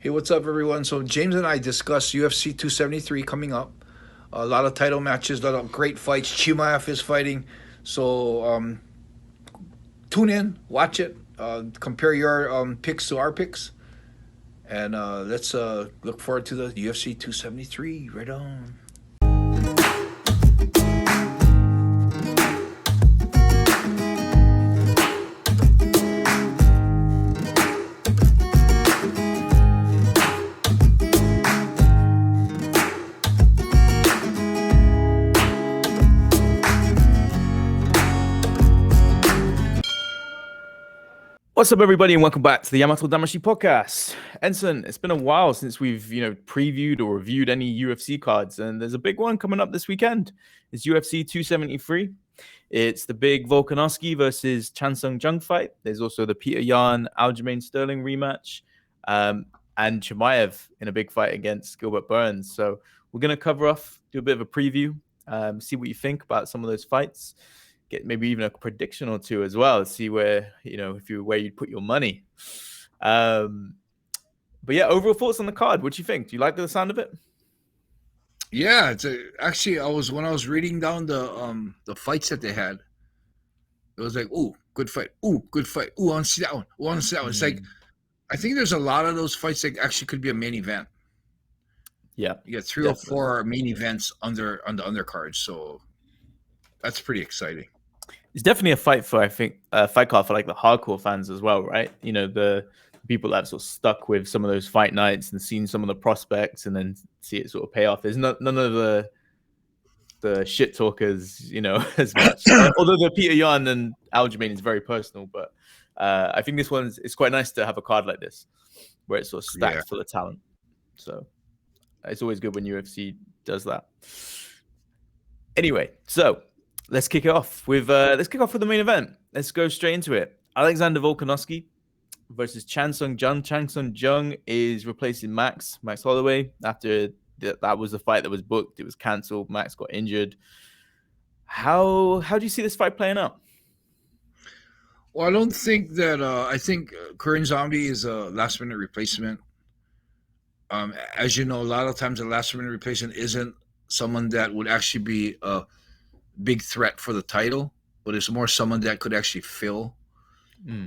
Hey, what's up, everyone? So James and I discussed UFC 273 coming up. A lot of title matches, a lot of great fights. Chimaev is fighting, so tune in, watch it, compare your picks to our picks, and let's look forward to the UFC 273. Right on. What's up, everybody, and welcome back to the Yamatodamashii podcast. Enson, it's been a while since we've, previewed or reviewed any UFC cards, and there's a big one coming up this weekend. It's UFC 273. It's the big Volkanovski versus Chan Sung Jung fight. There's also the Peter Yan, Aljamain Sterling rematch, and Chimaev in a big fight against Gilbert Burns. So we're going to cover off, do a bit of a preview, see what you think about some of those fights. Get maybe even a prediction or two as well. See where where you'd put your money. But yeah, overall thoughts on the card. What do you think? Do you like the sound of it? Yeah, actually when I was reading down the fights that they had, it was like, ooh, good fight. Ooh, good fight. Ooh, I want to see that one. Ooh, I want to see that one. It's like, I think there's a lot of those fights that actually could be a main event. Yeah, you got three definitely. Or four main events on the undercard, so that's pretty exciting. It's definitely a fight for, I think, a fight card for like the hardcore fans as well, right? You know, the people that sort of stuck with some of those fight nights and seen some of the prospects and then see it sort of pay off. There's none of the shit talkers, as much. Although the Peter Yan and Aljamain is very personal, but I think this it's quite nice to have a card like this where it's sort of stacked full of talent. So it's always good when UFC does that. Anyway, so let's kick it off with the main event. Let's go straight into it. Alexander Volkanovski versus Chan Sung Jung. Chan Sung Jung is replacing Max Holloway after that was the fight that was booked. It was cancelled. Max got injured. How do you see this fight playing out? Well, I don't think that. I think Korean Zombie is a last minute replacement. As you know, a lot of times a last minute replacement isn't someone that would actually be a big threat for the title, but it's more someone that could actually fill.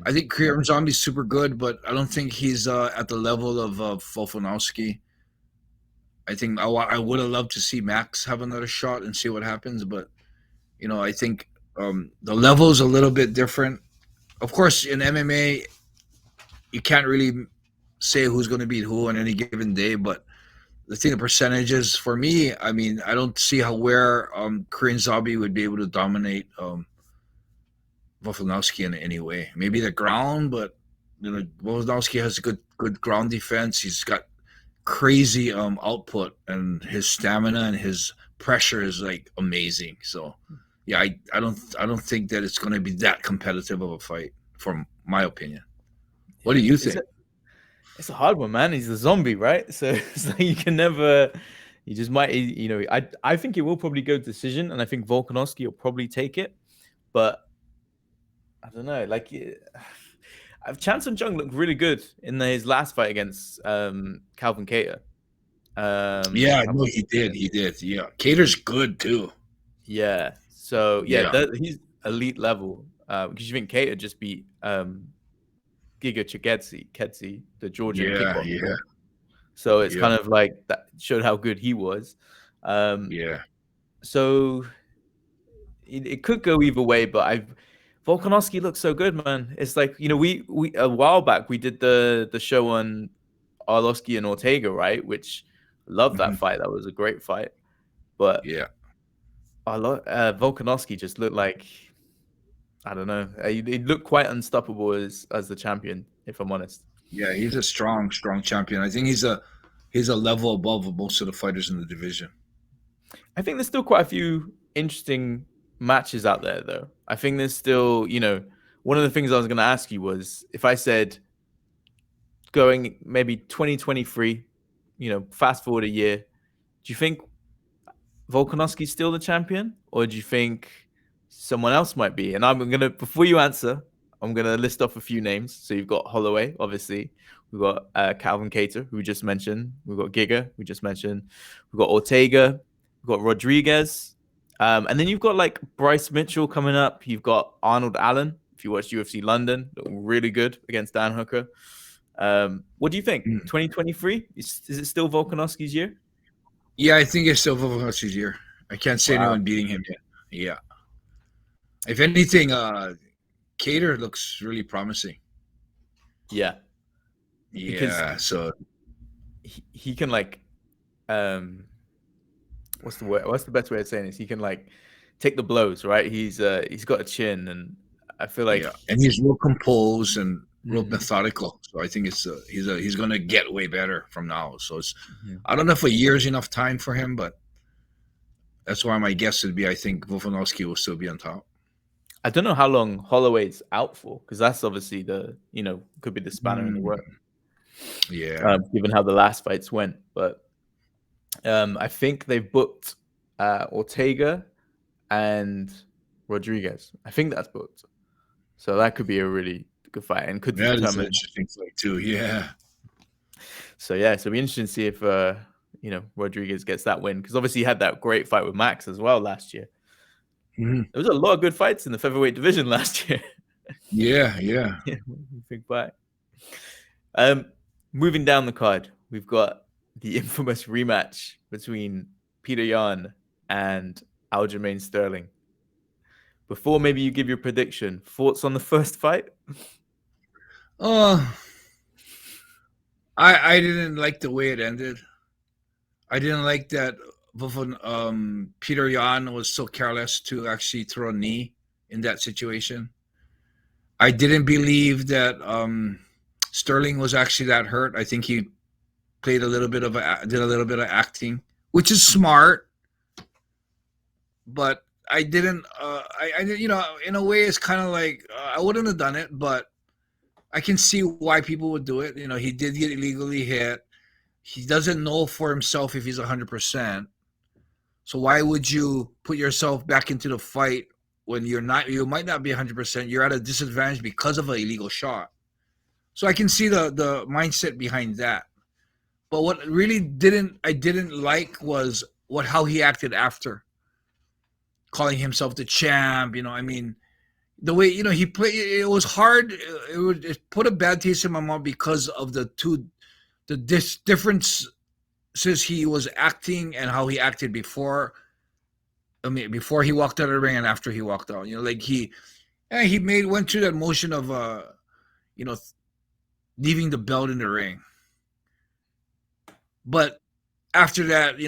I think Korean Zombie is super good, but I don't think he's at the level of Volkanovski. I think I would have loved to see Max have another shot and see what happens, but I think the level is a little bit different. Of course, in MMA, you can't really say who's going to beat who on any given day, but the thing, the percentages for me, I mean, I don't see where Korean Zombie would be able to dominate Volkanovski in any way. Maybe the ground, but Volkanovski has a good ground defense. He's got crazy output, and his stamina and his pressure is like amazing. So yeah, I don't think that it's going to be that competitive of a fight, from my opinion. What do you think? It's a hard one, man. He's a zombie, right? So it's like you can never. You just might, I think it will probably go decision, and I think Volkanovski will probably take it, but I don't know. Like, Chan Sung Jung looked really good in his last fight against Calvin Kattar. He did. Yeah, Kattar's good too. Yeah. So he's elite level. Because you think Kattar just beat Giga Chikadze, the Georgian kickboxer. Yeah. So it's kind of like that showed how good he was. So it could go either way, but Volkanovski looks so good, man. It's like, we a while back we did the show on Arlovski and Ortega, right? Which loved that fight. That was a great fight. But Volkanovski just looked like, I don't know. He looked quite unstoppable as the champion, if I'm honest. Yeah, he's a strong champion. I think he's a level above most of the fighters in the division. I think there's still quite a few interesting matches out there, though. I think there's still, one of the things I was going to ask you was, if I said going maybe 2023, fast forward a year, do you think Volkanovski's still the champion, or do you think someone else might be? And I'm gonna, before you answer, I'm gonna list off a few names. So you've got Holloway, obviously. We've got Calvin Cater, who we just mentioned. We've got Giga, we just mentioned. We've got Ortega. We've got Rodriguez. And then you've got like Bryce Mitchell coming up. You've got Arnold Allen. If you watched UFC London, really good against Dan Hooker. What do you think? 2023? Is it still Volkanovski's year? Yeah, I think it's still Volkanovski's year. I can't see anyone beating him yet. Yeah. If anything, Cater looks really promising. Yeah. Yeah. So he can like what's the word? What's the best way of saying this? He can like take the blows, right? He's got a chin, and I feel like and he's real composed and real methodical. So I think it's he's going to get way better from now. So it's I don't know if a year is enough time for him, but that's why my guess would be I think Volkanovski will still be on top. I don't know how long Holloway's out for, because that's obviously the could be the spanner in the work. Yeah, given how the last fights went, but I think they've booked Ortega and Rodriguez. I think that's booked, so that could be a really good fight and could determine. That is an interesting fight too. Yeah. So it'll be interesting to see if Rodriguez gets that win, because obviously he had that great fight with Max as well last year. There was a lot of good fights in the featherweight division last year. Yeah. Big fight. Moving down the card, we've got the infamous rematch between Peter Yan and Aljamain Sterling. Before maybe you give your prediction, thoughts on the first fight? I didn't like the way it ended. I didn't like that Peter Yan was so careless to actually throw a knee in that situation. I didn't believe that Sterling was actually that hurt. I think he did a little bit of acting, which is smart. But I didn't. In a way, it's kind of like I wouldn't have done it, but I can see why people would do it. He did get illegally hit. He doesn't know for himself if he's 100%. So why would you put yourself back into the fight when you're not? You might not be 100%. You're at a disadvantage because of an illegal shot. So I can see the mindset behind that. But what really I didn't like was how he acted after, calling himself the champ. The way he played, it was hard. It put a bad taste in my mouth because of the differences he was acting and how he acted before. Before he walked out of the ring and after he walked out. Like he went through that motion of leaving the belt in the ring. But after that,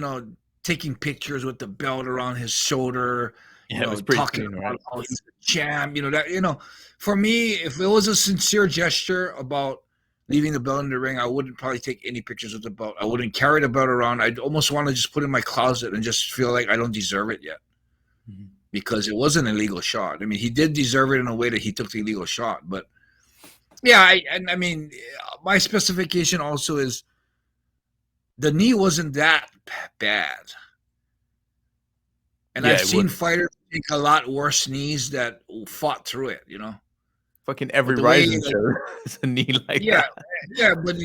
taking pictures with the belt around his shoulder, it was pretty talking about how he's a champ, for me, if it was a sincere gesture about leaving the belt in the ring, I wouldn't probably take any pictures with the belt. I wouldn't carry the belt around. I'd almost want to just put it in my closet and just feel like I don't deserve it yet. Because it was an illegal shot. He did deserve it in a way that he took the illegal shot. But yeah, my specification also is the knee wasn't that bad. And I've seen fighters take a lot worse knees that fought through it, Fucking every rising show is a knee like that. Yeah, but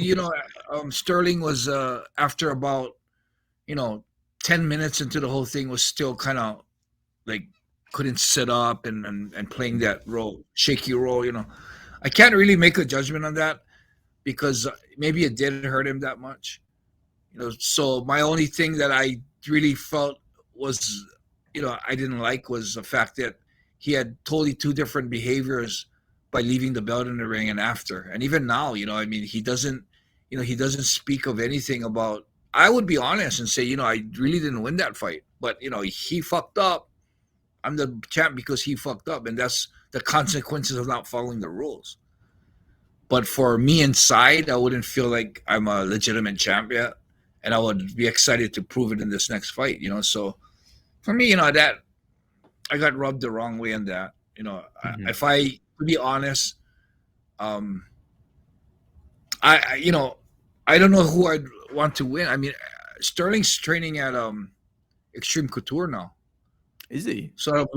Sterling was after about 10 minutes into the whole thing was still kind of like couldn't sit up and playing that role, shaky role. I can't really make a judgment on that because maybe it didn't hurt him that much. So my only thing that I really felt was I didn't like was the fact that he had totally two different behaviors by leaving the belt in the ring and after. And even now, he doesn't speak of anything about. I would be honest and say, I really didn't win that fight, but he fucked up. I'm the champ because he fucked up, and that's the consequences of not following the rules. But for me inside, I wouldn't feel like I'm a legitimate champ yet, and I would be excited to prove it in this next fight. So for me, that I got rubbed the wrong way on that. If I to be honest, I don't know who I'd want to win. Sterling's training at Xtreme Couture now. Is he? So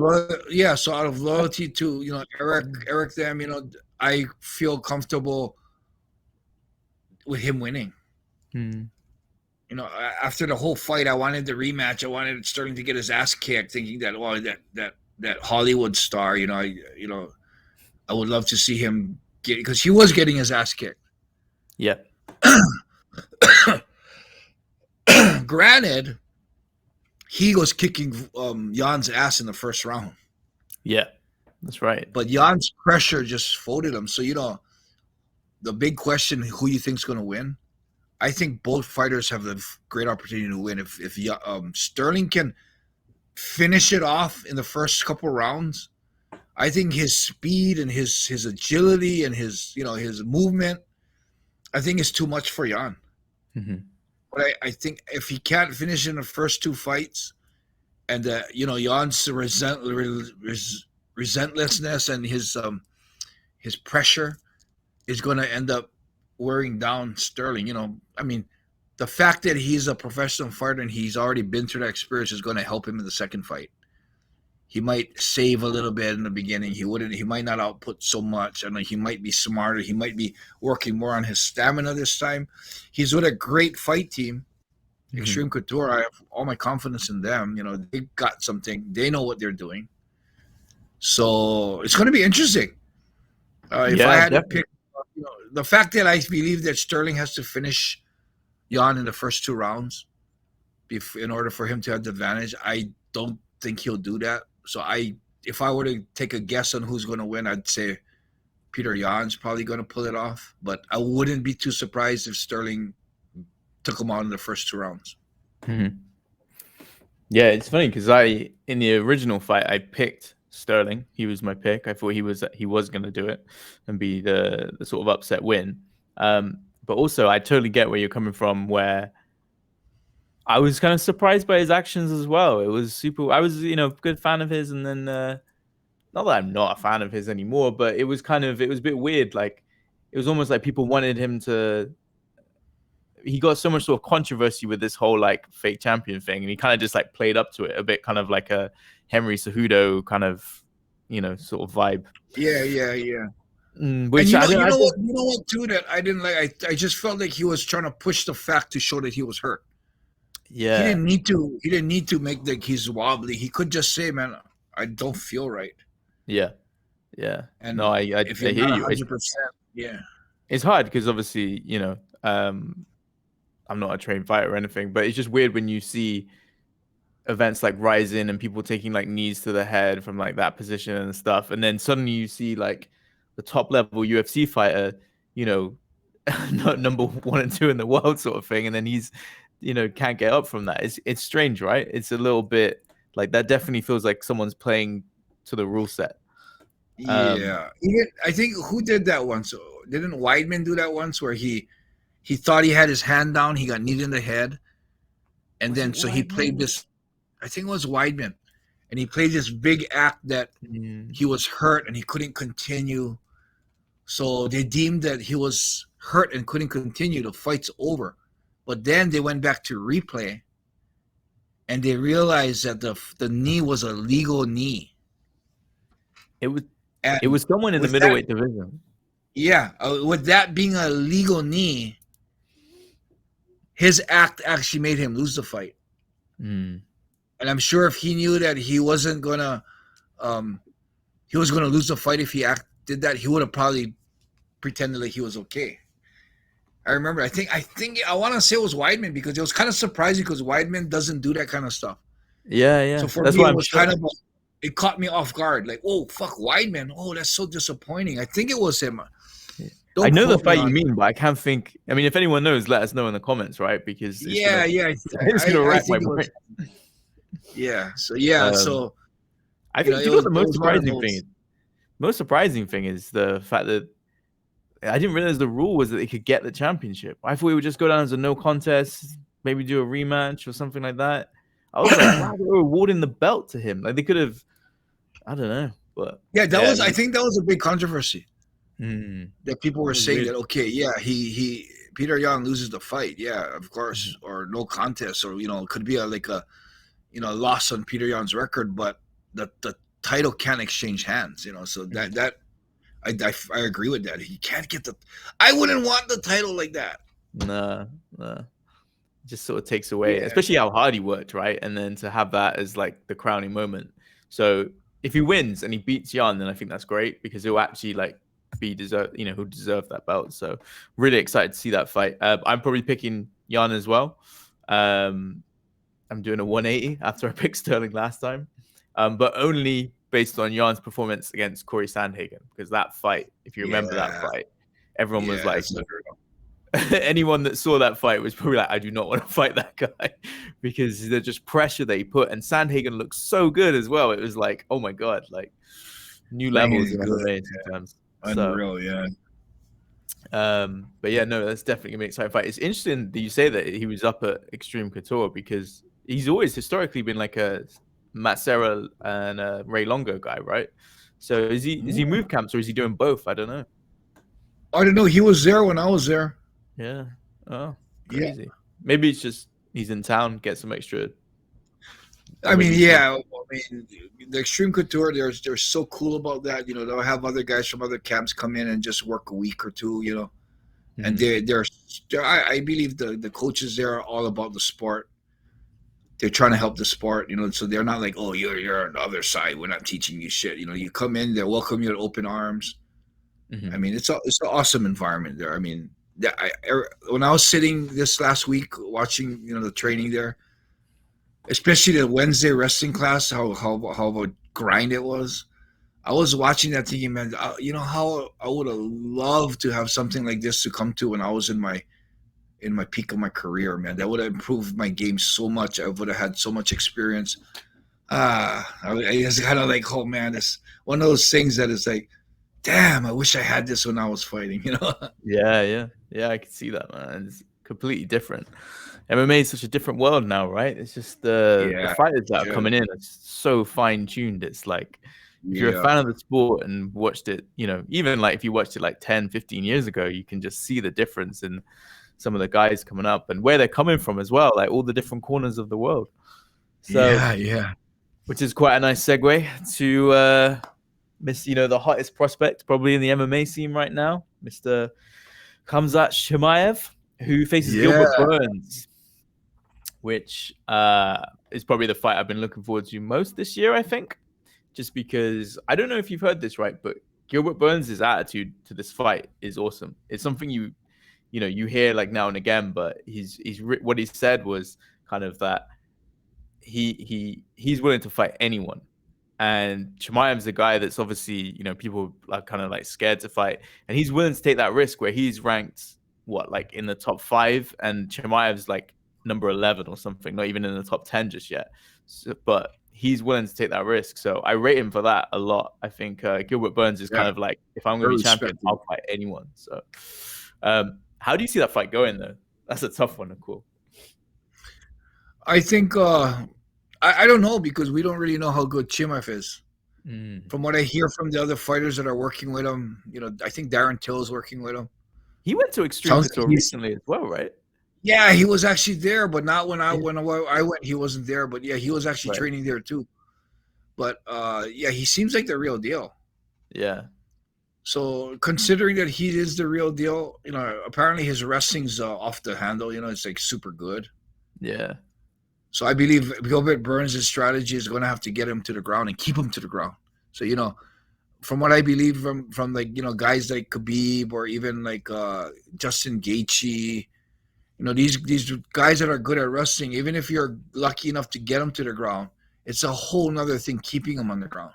so out of loyalty to Eric them, I feel comfortable with him winning. Hmm. After the whole fight, I wanted the rematch. I wanted Sterling to get his ass kicked, thinking that that Hollywood star, I would love to see him get, because he was getting his ass kicked. Yeah. Granted, he was kicking Jan's ass in the first round, Yeah. That's right. but Jan's pressure just folded him. So the big question: who you think's going to win? I think both fighters have a great opportunity to win. If Sterling can finish it off in the first couple rounds, I think his speed and his agility and his movement, I think is too much for Jan. Mm-hmm. But I think if he can't finish in the first two fights, and Jan's resentlessness and his pressure is going to end up wearing down Sterling. I mean, the fact that he's a professional fighter and he's already been through that experience is going to help him in the second fight. He might save a little bit in the beginning. He might not output so much. I mean, he might be smarter. He might be working more on his stamina this time. He's with a great fight team, Xtreme Couture. I have all my confidence in them. They got something. They know what they're doing. So it's going to be interesting. If I had to pick, the fact that I believe that Sterling has to finish Jan in the first two rounds in order for him to have the advantage, I don't think he'll do that. So if I were to take a guess on who's going to win, I'd say Peter Jan's probably going to pull it off. But I wouldn't be too surprised if Sterling took him out in the first two rounds. Mm-hmm. Yeah, it's funny because in the original fight, I picked Sterling. He was my pick. I thought he was going to do it and be the sort of upset win. But also, I totally get where you're coming from, where I was kind of surprised by his actions as well. It was super. I was, a good fan of his, and then not that I'm not a fan of his anymore, but it was a bit weird. Like, it was almost like people wanted him to. He got so much sort of controversy with this whole like fake champion thing, and he kind of just like played up to it a bit, kind of like a Henry Cejudo kind of, sort of vibe. Yeah. Which and you know what too that I didn't like. I just felt like he was trying to push the fact to show that he was hurt. Yeah, he didn't need to make like he's wobbly. He could just say, "Man, I don't feel right." Yeah. And no, I if you're hear not you. 100%, yeah, It's hard because obviously, I'm not a trained fighter or anything, but it's just weird when you see events like Rising and people taking like knees to the head from like that position and stuff, and then suddenly you see like the top level UFC fighter, not number 1 and 2 in the world sort of thing, and then he's can't get up from that. It's strange, right? It's a little bit like that. Definitely feels like someone's playing to the rule set. Yeah. I think who did that once? Didn't Weidman do that once where he thought he had his hand down, he got kneed in the head, and then so he played this. I think it was Weidman, and he played this big act that he was hurt and he couldn't continue. So they deemed that he was hurt and couldn't continue. The fight's over. But then they went back to replay, and they realized that the knee was a legal knee. It was someone in the middleweight division. Yeah, with that being a legal knee, his act actually made him lose the fight. And I'm sure if he knew that he wasn't gonna, he was gonna lose the fight if he did that, he would have probably pretended like he was okay. I remember. I think I want to say it was Weidman because it was kind of surprising because Weidman doesn't do that kind of stuff. Yeah. So for me, it was kind of it caught me off guard. Like, oh fuck, Weidman. Oh, that's so disappointing. I think it was him. I know the fight you mean, but I can't think. I mean, if anyone knows, let us know in the comments, right? Because it's gonna rack my brain. Yeah. So I think the most surprising thing is the fact that I didn't realize the rule was that they could get the championship. I thought we would just go down as a no contest, maybe do a rematch or something like that. I was like, wow, they were awarding the belt to him. Like they could have, I don't know, but I think that was a big controversy. That people were saying that he Peter Yan loses the fight, of course, or no contest, or it could be like a loss on Peter Yan's record, but the title can't exchange hands. So that I agree with that. He can't get the. I wouldn't want the title like that. Nah. Just sort of takes away, Yeah. especially how hard he worked, right? And then to have that as like the crowning moment. So if he wins and he beats Jan, then I think that's great because he'll actually like he'll deserve that belt. So really excited to see that fight. I'm probably picking Jan as well. I'm doing a 180 after I picked Sterling last time, but only based on Jan's performance against Corey Sandhagen, because that fight, if you remember that fight, everyone was like, anyone that saw that fight was probably like, I do not want to fight that guy because the just pressure they put. And Sandhagen looks so good as well. It was like, oh my God, like new levels in MMA sometimes. Unreal, yeah. But yeah, no, that's definitely gonna be an exciting fight. It's interesting that you say that he was up at Xtreme Couture because he's always historically been like a Matt Sera and a Ray Longo guy, right? So is he move camps or is he doing both? I don't know. I don't know. He was there when I was there. Yeah. Oh, crazy. Yeah. Maybe it's just he's in town, get some extra. I mean, yeah. The Xtreme Couture, they're so cool about that. They'll have other guys from other camps come in and just work a week or two. And I believe the coaches there are all about the sport. They're trying to help the sport. So they're not like, oh, you're on the other side. We're not teaching you shit. You come in, they welcome you with open arms. I mean, it's an awesome environment there. I mean. When I was sitting this last week watching, the training there, especially the Wednesday wrestling class, how of a grind it was. I was watching that thinking, man, how I would have loved to have something like this to come to when I was in my peak of my career, man. That would have improved my game so much. I would have had so much experience. I was kind of like, oh man, it's one of those things that is like, damn, I wish I had this when I was fighting, Yeah, I can see that, man. It's completely different. MMA is such a different world now, right? It's just the fighters that are coming in are so fine-tuned. It's like, if you're a fan of the sport and watched it, even like if you watched it like 10, 15 years ago, you can just see the difference in some of the guys coming up and where they're coming from as well, like all the different corners of the world. So, yeah. Which is quite a nice segue to the hottest prospect probably in the MMA scene right now, Mr. Khamzat Chimaev, who faces Gilbert Burns, which is probably the fight I've been looking forward to most this year, I think. Just because, I don't know if you've heard this, right, but Gilbert Burns' attitude to this fight is awesome. It's something you hear like now and again, but what he said was kind of that he's willing to fight anyone. And Chimaev's a guy that's obviously, people are kind of like scared to fight. And he's willing to take that risk where he's ranked, like in the top 5. And Chimaev's like number 11 or something, not even in the top 10 just yet. So, but he's willing to take that risk. So I rate him for that a lot. I think Gilbert Burns is kind of like, if I'm going to be champion, I'll fight anyone. So how do you see that fight going, though? That's a tough one, cool. I think... I don't know because we don't really know how good Chimaev is. From what I hear from the other fighters that are working with him, I think Darren Till is working with him. He went to Xtreme Couture recently as well, right? Yeah, he was actually there, but not when I went. He wasn't there, but yeah, he was actually training there too. But yeah, he seems like the real deal. Yeah. So considering that he is the real deal, apparently his wrestling's off the handle. It's like super good. Yeah. So I believe Gilbert Burns' strategy is going to have to get him to the ground and keep him to the ground. So, from what I believe from like, guys like Khabib or even like Justin Gaethje, these guys that are good at wrestling, even if you're lucky enough to get them to the ground, it's a whole nother thing keeping them on the ground.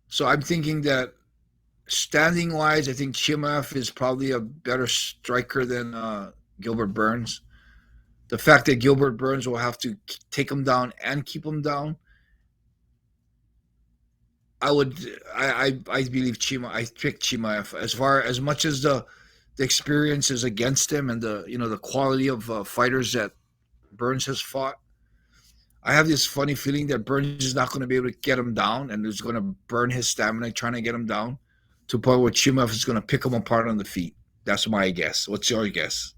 So I'm thinking that standing wise, I think Chimaev is probably a better striker than Gilbert Burns. The fact that Gilbert Burns will have to take him down and keep him down, I believe I pick Chimaev as much as the experience is against him and the quality of fighters that Burns has fought. I have this funny feeling that Burns is not going to be able to get him down and is going to burn his stamina trying to get him down to a point where Chimaev is going to pick him apart on the feet. That's my guess. What's your guess?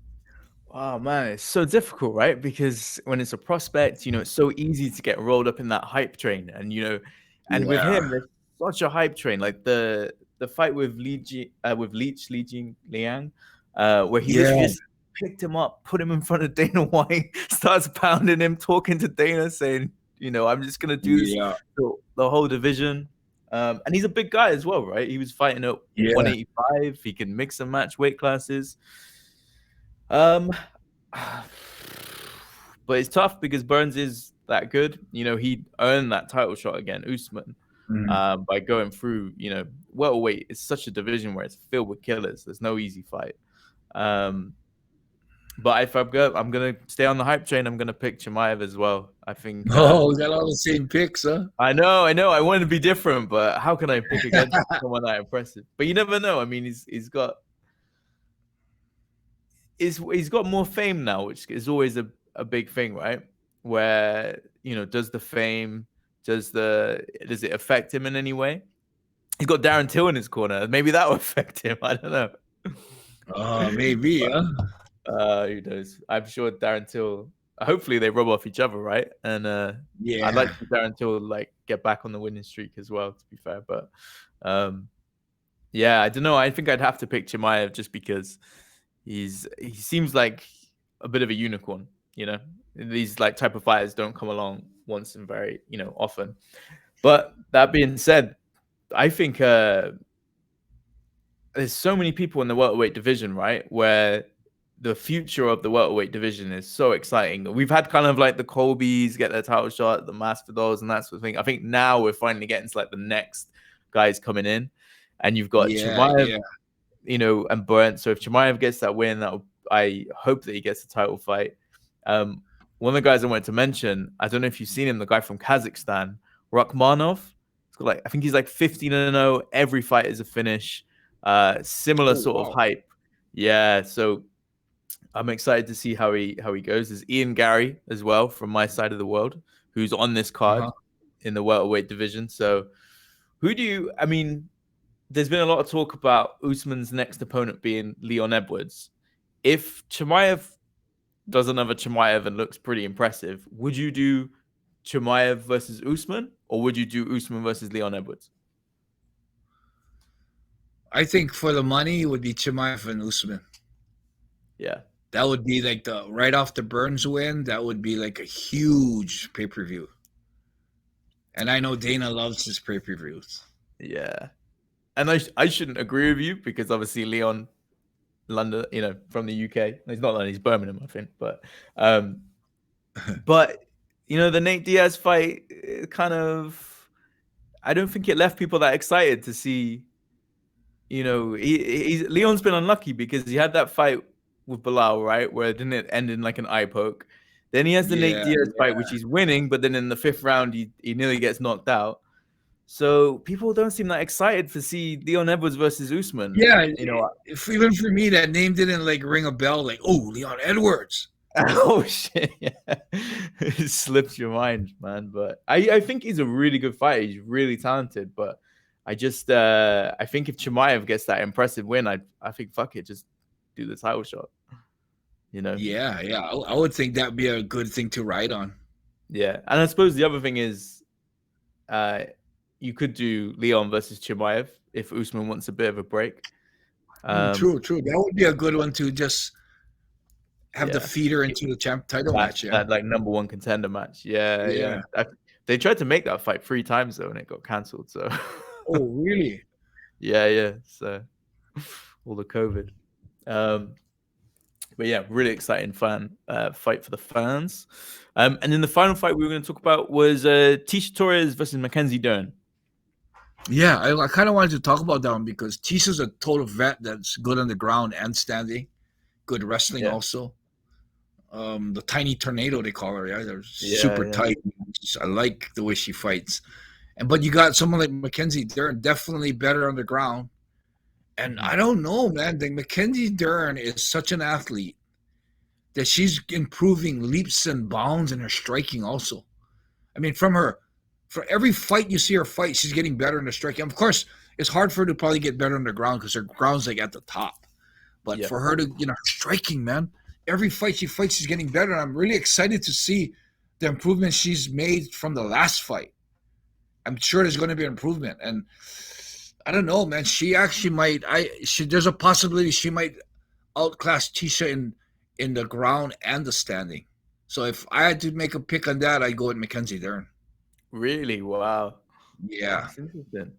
Oh man, it's so difficult, right? Because when it's a prospect, it's so easy to get rolled up in that hype train, and with Yeah, him, there's such a hype train. Like the fight with Li Jing Liang, where he yeah, literally just picked him up, put him in front of Dana White, starts pounding him, talking to Dana, saying, I'm just gonna do this yeah, for the whole division. And he's a big guy as well, right? He was fighting at yeah. 185. He can mix and match weight classes. Um, but it's tough because Burns is that good. He earned that title shot against Usman Mm. by going through. Welterweight is such a division where it's filled with killers. There's no easy fight. But if I'm gonna stay on the hype train, I'm gonna pick Chimaev as well. I think. Oh, we got all the same picks, huh? I know. I want to be different, but how can I pick against someone that impressive? But you never know. I mean, he's got more fame now, which is always a big thing, right? Where does the fame does it affect him in any way? He's got Darren Till in his corner. Maybe that will affect him. I don't know. Maybe, huh? Who knows? I'm sure Darren Till. Hopefully they rub off each other, right? And I'd like Yeah. to see Darren Till get back on the winning streak as well. To be fair, but yeah, I don't know. I think I'd have to pick Chimaev just because he seems like a bit of a unicorn. These type of fighters don't come along once and very often. But that being said, I think there's so many people in the welterweight division, right, where the future of the welterweight division is so exciting. We've had kind of like the Colbys get their title shot, the Masvidals, and that sort of thing. I think now we're finally getting to the next guys coming in, and you've got Yeah, Chimaev, yeah. and Burnt. So if Chimaev gets that win, I hope that he gets a title fight. One of the guys I wanted to mention, I don't know if you've seen him, the guy from Kazakhstan, Rakhmonov. I think he's 15-0. Every fight is a finish. Similar Oh, sort of wow. hype. Yeah, so I'm excited to see how he goes. There's Ian Gary as well from my side of the world, who's on this card in the welterweight division. So I mean, there's been a lot of talk about Usman's next opponent being Leon Edwards. If Chimaev does another Chimaev and looks pretty impressive, would you do Chimaev versus Usman, or would you do Usman versus Leon Edwards? I think for the money, it would be Chimaev and Usman. Yeah. That would be the right off the Burns win. That would be a huge pay-per-view. And I know Dana loves his pay-per-views. Yeah. And I shouldn't agree with you because obviously Leon, London, from the UK. He's not London, he's Birmingham, I think. But the Nate Diaz fight kind of, I don't think it left people that excited to see. Leon's been unlucky because he had that fight with Bilal, right, where it didn't end in an eye poke. Then he has the Nate Diaz fight, which he's winning, but then in the 5th round, he nearly gets knocked out. So people don't seem that excited to see Leon Edwards versus Usman. Yeah, even for me, that name didn't ring a bell. Leon Edwards. Oh shit! Yeah. It slipped your mind, man. But I think he's a really good fighter. He's really talented. But I just I think if Chimaev gets that impressive win, I think fuck it, just do the title shot. Yeah. I would think that'd be a good thing to ride on. Yeah, and I suppose the other thing is, you could do Leon versus Chimaev if Usman wants a bit of a break. True. That would be a good one to just have the feeder into the title match. Yeah, that number one contender match. Yeah. They tried to make that fight 3 times though, and it got cancelled. So. Oh really? Yeah. So all the COVID. But yeah, really exciting fight for the fans. And then the final fight we were going to talk about was Tecia Torres versus Mackenzie Dern. Yeah, I kind of wanted to talk about that one because Ticia's a total vet that's good on the ground and standing. Good wrestling also. The tiny tornado, they call her. Yeah, they're super tight. I like the way she fights. But you got someone like Mackenzie Dern, definitely better on the ground. And I don't know, man. Mackenzie Dern is such an athlete that she's improving leaps and bounds in her striking also. I mean, for every fight you see her fight, she's getting better in the striking. Of course, it's hard for her to probably get better on the ground because her ground's at the top. But for her to, striking, man, every fight she fights, she's getting better. And I'm really excited to see the improvements she's made from the last fight. I'm sure there's going to be an improvement, and I don't know, man. She actually might. There's a possibility she might outclass Tecia in the ground and the standing. So if I had to make a pick on that, I'd go with Mackenzie Dern. Really? Wow. Yeah. That's interesting.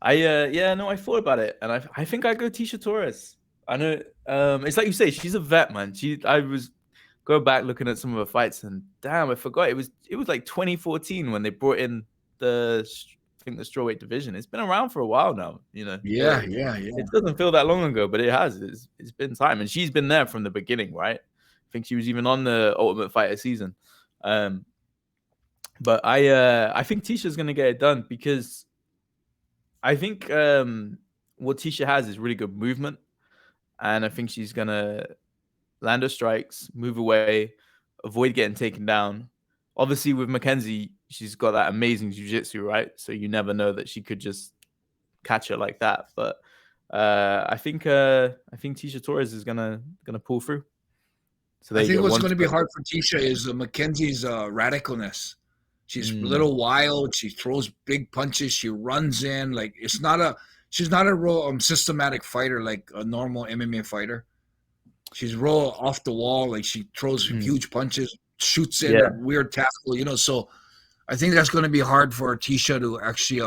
I thought about it, and I think I go Tecia Torres. I know, it's like you say, she's a vet, man. I was go back looking at some of her fights, and damn, I forgot it was like 2014 when they brought in the strawweight division. It's been around for a while now, you know. Yeah. It doesn't feel that long ago, but it has. It's been time, and she's been there from the beginning, right? I think she was even on the Ultimate Fighter season. But I think Tecia's gonna get it done because I think what Tecia has is really good movement, and I think she's gonna land her strikes, move away, avoid getting taken down. Obviously, with Mackenzie, she's got that amazing jiu-jitsu, right? So you never know that she could just catch her like that. But I think Tecia Torres is gonna pull through. So I think what's going to be hard for Tecia is Mackenzie's radicalness. She's a little wild. She throws big punches. She runs in like she's not a real systematic fighter like a normal MMA fighter. She's real off the wall. Like she throws huge punches, shoots in a weird tackle. You know, so I think that's going to be hard for Tecia to actually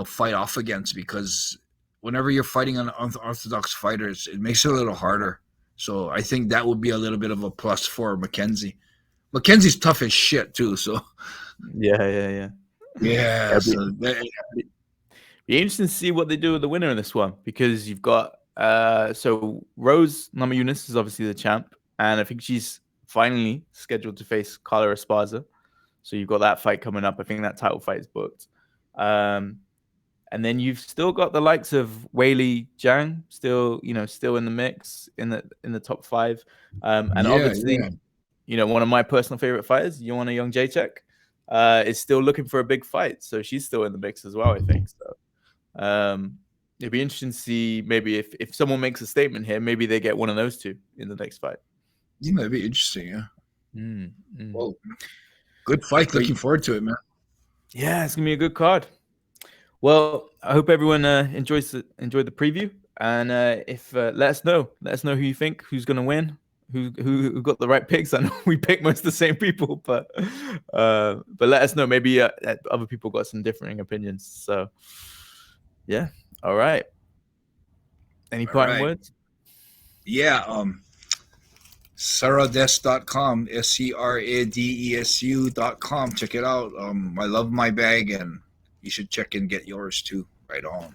fight off against, because whenever you're fighting an unorthodox fighter, it makes it a little harder. So I think that would be a little bit of a plus for Mackenzie. Mackenzie's tough as shit too. So yeah. So be interesting to see what they do with the winner in this one, because you've got so Rose Namajunas is obviously the champ, and I think she's finally scheduled to face Carla Esparza. So you've got that fight coming up. I think that title fight is booked. And then you've still got the likes of Weili Zhang still in the mix in the top 5. And obviously, one of my personal favorite fighters, Joanna Jędrzejczyk, is still looking for a big fight. So she's still in the mix as well, I think. So it'd be interesting to see maybe if someone makes a statement here, maybe they get one of those two in the next fight. Yeah, that'd be interesting, yeah. Well, good fight. Looking forward to it, man. Yeah, it's gonna be a good card. Well, I hope everyone enjoyed the preview, and let us know who you think, who's gonna win, who got the right picks. I know we picked most of the same people, but let us know. Maybe other people got some differing opinions. So yeah, all right. Any parting words? Yeah, SeraDes.com, SCRADESU.com. Check it out. I love my bag, and you should check and get yours too. Right on.